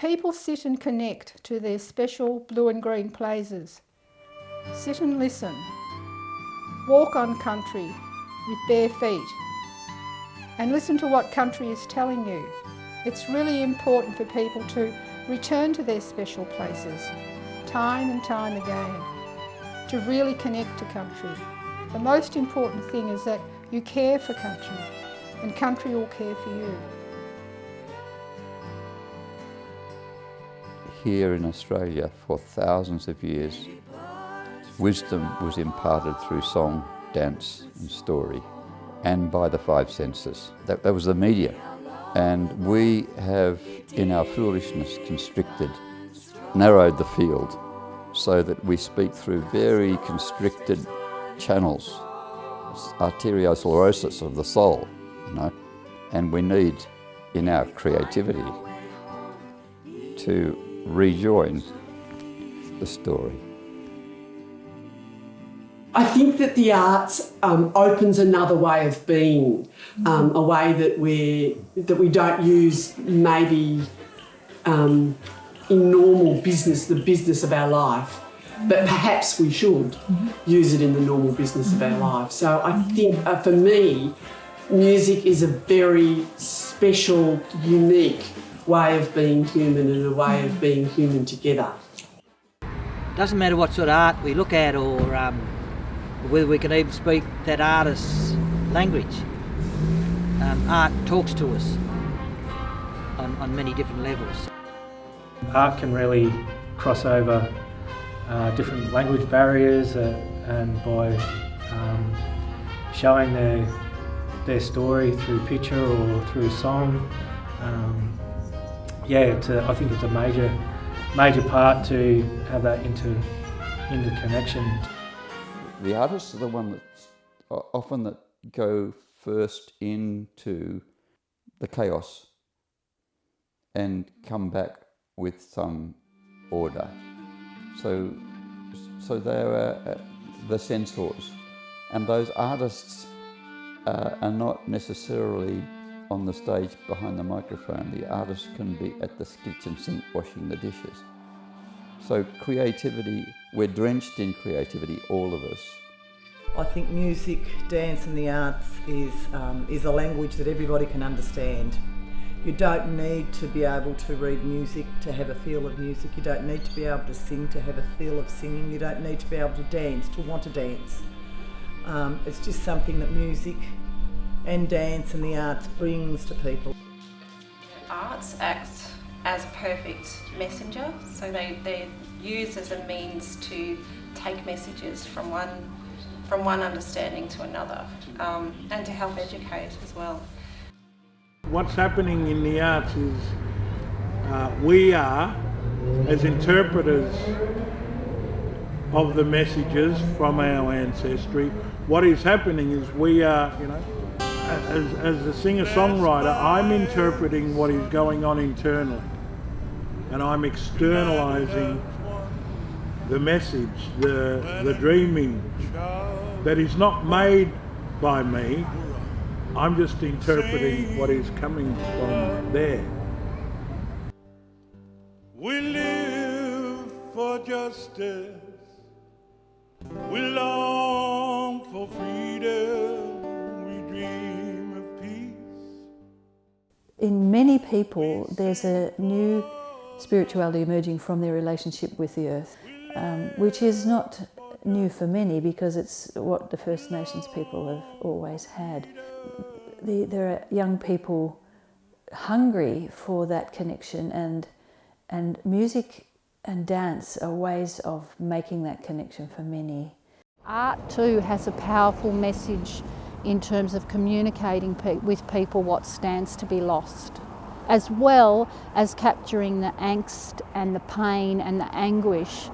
people sit and connect to their special blue and green places, sit and listen, walk on country with bare feet, and listen to what country is telling you, it's really important for people to return to their special places time and time again, to really connect to country. The most important thing is that you care for country, and country will care for you. Here in Australia, for thousands of years, wisdom was imparted through song, dance and story, and by the five senses. That was the media. And we have, in our foolishness, constricted, narrowed the field so that we speak through very constricted channels, arteriosclerosis of the soul, and we need, in our creativity, to rejoin the story. I think that the arts opens another way of being, a way that we don't use maybe in normal business, the business of our life, but perhaps we should use it in the normal business of our life. So I think for me, music is a very special, unique way of being human and a way of being human together. Doesn't matter what sort of art we look at or whether we can even speak that artist's language. Art talks to us on many different levels. Art can really cross over different language barriers and by showing their story through picture or through song. I think it's a major part to have that interconnection. The artists are the ones that often go first into the chaos and come back with some order. So they are the censors, and those artists are not necessarily on the stage behind the microphone. The artist can be at the kitchen sink washing the dishes. So creativity, we're drenched in creativity, all of us. I think music, dance and the arts is a language that everybody can understand. You don't need to be able to read music to have a feel of music. You don't need to be able to sing to have a feel of singing. You don't need to be able to dance to want to dance. It's just something that music and dance and the arts brings to people. Arts act as a perfect messenger, so they're used as a means to take messages from one understanding to another, and to help educate as well. What's happening in the arts is we are, as interpreters of the messages from our ancestry, what is happening is we are, as a singer-songwriter, I'm interpreting what is going on internally, and I'm externalising the message, the dreaming that is not made by me. I'm just interpreting what is coming from there. We live for justice, we long for freedom, we dream of peace. In many people, there's a new spirituality emerging from their relationship with the earth, which is not new for many because it's what the First Nations people have always had. There are young people hungry for that connection, and music and dance are ways of making that connection for many. Art too has a powerful message in terms of communicating with people what stands to be lost, as well as capturing the angst and the pain and the anguish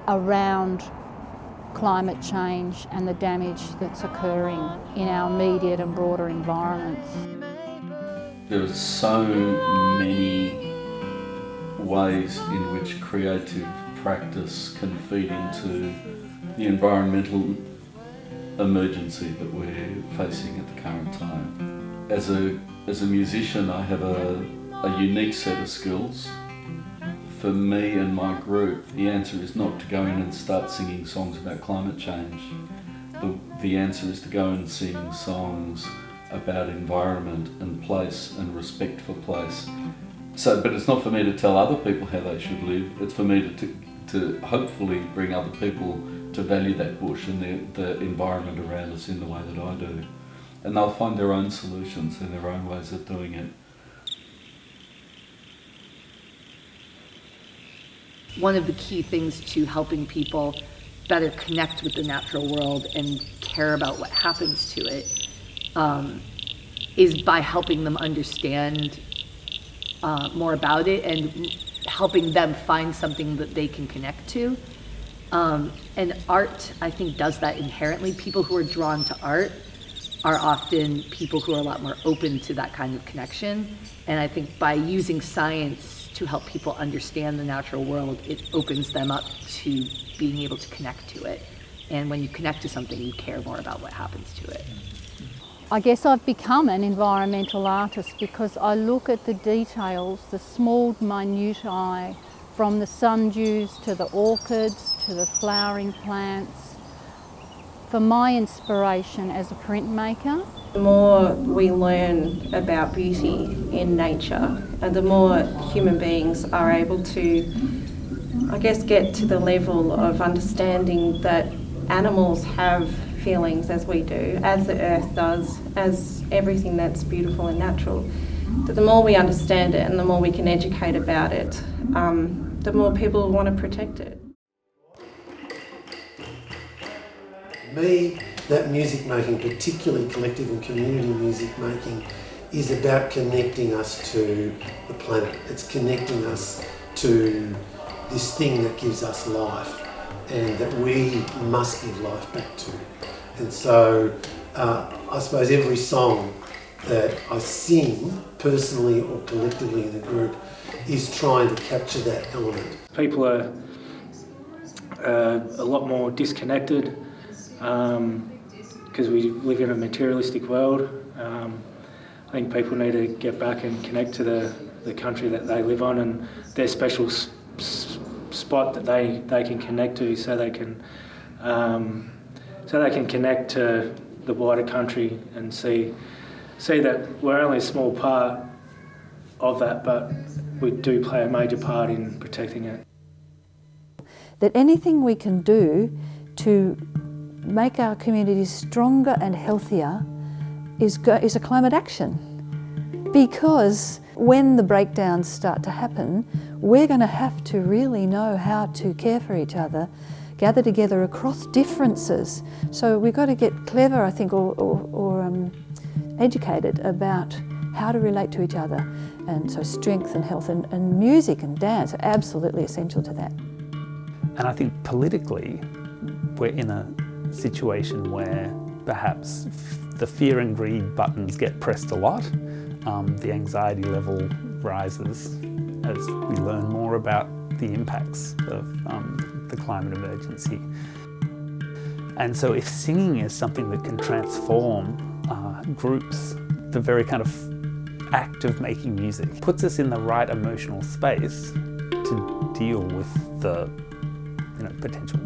around climate change and the damage that's occurring in our immediate and broader environments. There are so many ways in which creative practice can feed into the environmental emergency that we're facing at the current time. As a musician, I have a unique set of skills for me and my group, the answer is not to go in and start singing songs about climate change. The answer is to go and sing songs about environment and place and respect for place. So, but it's not for me to tell other people how they should live. It's for me to hopefully bring other people to value that bush and the environment around us in the way that I do. And they'll find their own solutions and their own ways of doing it. One of the key things to helping people better connect with the natural world and care about what happens to it is by helping them understand more about it and helping them find something that they can connect to. And art, I think, does that inherently. People who are drawn to art are often people who are a lot more open to that kind of connection. And I think by using science to help people understand the natural world, it opens them up to being able to connect to it. And when you connect to something, you care more about what happens to it. I guess I've become an environmental artist because I look at the details, the small minutiae, from the sundews to the orchids to the flowering plants, for my inspiration as a printmaker. The more we learn about beauty in nature, and the more human beings are able to, I guess, get to the level of understanding that animals have feelings as we do, as the earth does, as everything that's beautiful and natural, that the more we understand it and the more we can educate about it, the more people want to protect it. Me, that music making, particularly collective and community music making, is about connecting us to the planet. It's connecting us to this thing that gives us life and that we must give life back to. And so I suppose every song that I sing, personally or collectively in the group, is trying to capture that element. People are a lot more disconnected because we live in a materialistic world. I think people need to get back and connect to the country that they live on and their special spot that they can connect to, so they can connect to the wider country and see that we're only a small part of that, but we do play a major part in protecting it. That anything we can do to make our communities stronger and healthier is a climate action. Because when the breakdowns start to happen, we're going to have to really know how to care for each other, gather together across differences. So we've got to get clever, I think, or educated about how to relate to each other. And so strength and health and music and dance are absolutely essential to that. And I think politically, we're in a situation where perhaps the fear and greed buttons get pressed a lot. The anxiety level rises as we learn more about the impacts of the climate emergency. And so if singing is something that can transform groups, the very kind of act of making music puts us in the right emotional space to deal with the potential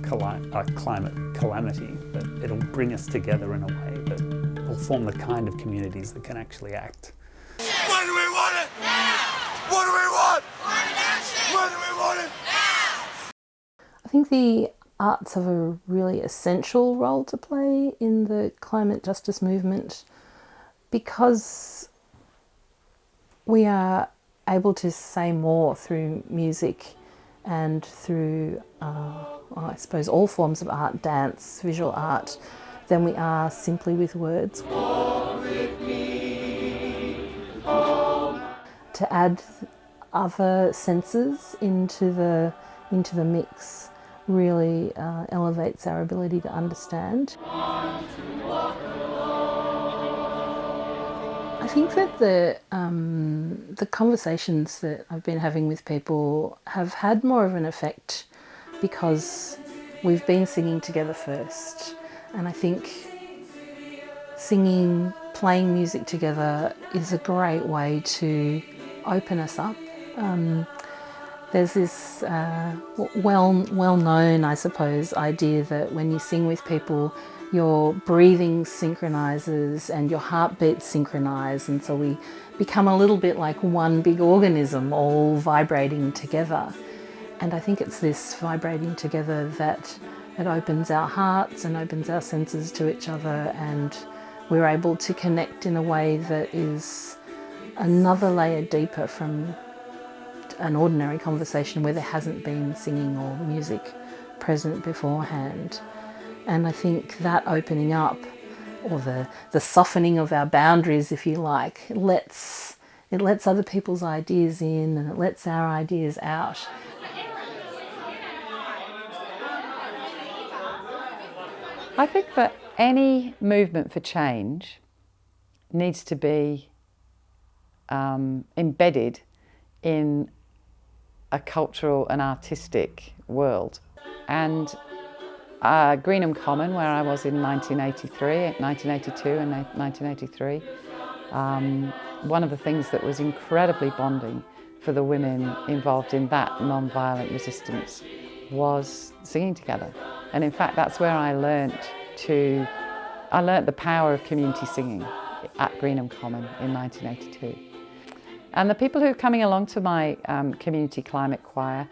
climate calamity, that it'll bring us together in a way that will form the kind of communities that can actually act. When do we want it? Now! What do we want? Climate action! When do we want it? Now! I think the arts have a really essential role to play in the climate justice movement because we are able to say more through music and through, I suppose, all forms of art, dance, visual art, than we are simply with words. To add other senses into the mix really elevates our ability to understand. I think that the conversations that I've been having with people have had more of an effect because we've been singing together first, and I think singing, playing music together is a great way to open us up. There's this well-known, I suppose, idea that when you sing with people, your breathing synchronises and your heartbeat synchronise, and so we become a little bit like one big organism all vibrating together. And I think it's this vibrating together that it opens our hearts and opens our senses to each other, and we're able to connect in a way that is another layer deeper from an ordinary conversation where there hasn't been singing or music present beforehand. And I think that opening up, or the softening of our boundaries, if you like, it lets other people's ideas in and it lets our ideas out. I think that any movement for change needs to be embedded in a cultural and artistic world. And Greenham Common, where I was in 1982 and 1983, one of the things that was incredibly bonding for the women involved in that non-violent resistance was singing together. And in fact, that's where I learnt the power of community singing at Greenham Common in 1982. And the people who are coming along to my community climate choir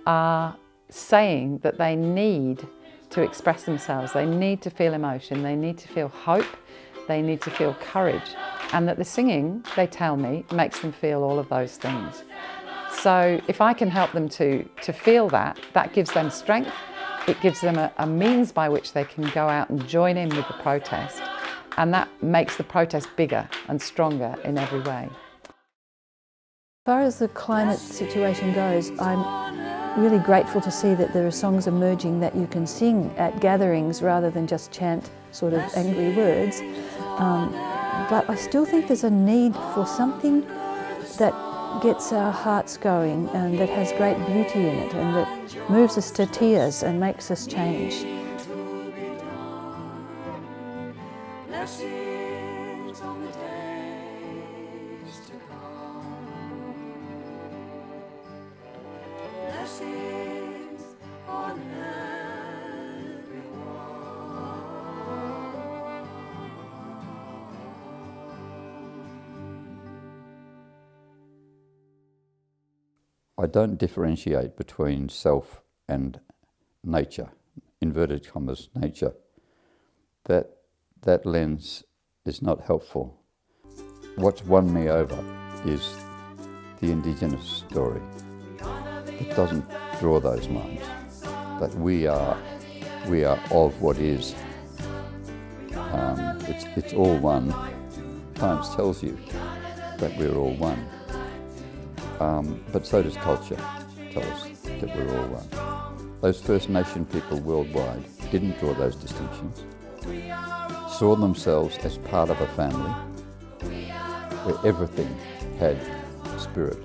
are saying that they need to express themselves, they need to feel emotion, they need to feel hope, they need to feel courage, and that the singing, they tell me, makes them feel all of those things. So if I can help them to feel that, that gives them strength, it gives them a means by which they can go out and join in with the protest, and that makes the protest bigger and stronger in every way. As far as the climate situation goes, I'm really grateful to see that there are songs emerging that you can sing at gatherings rather than just chant sort of angry words. But I still think there's a need for something that gets our hearts going and that has great beauty in it and that moves us to tears and makes us change. I don't differentiate between self and nature, inverted commas, nature. That lens is not helpful. What's won me over is the Indigenous story. It doesn't draw those lines, that we are of what is. It's all one. Science tells you that we're all one. But so does culture tell us that we're all one. Those First Nation people worldwide didn't draw those distinctions, saw themselves as part of a family where everything had spirit.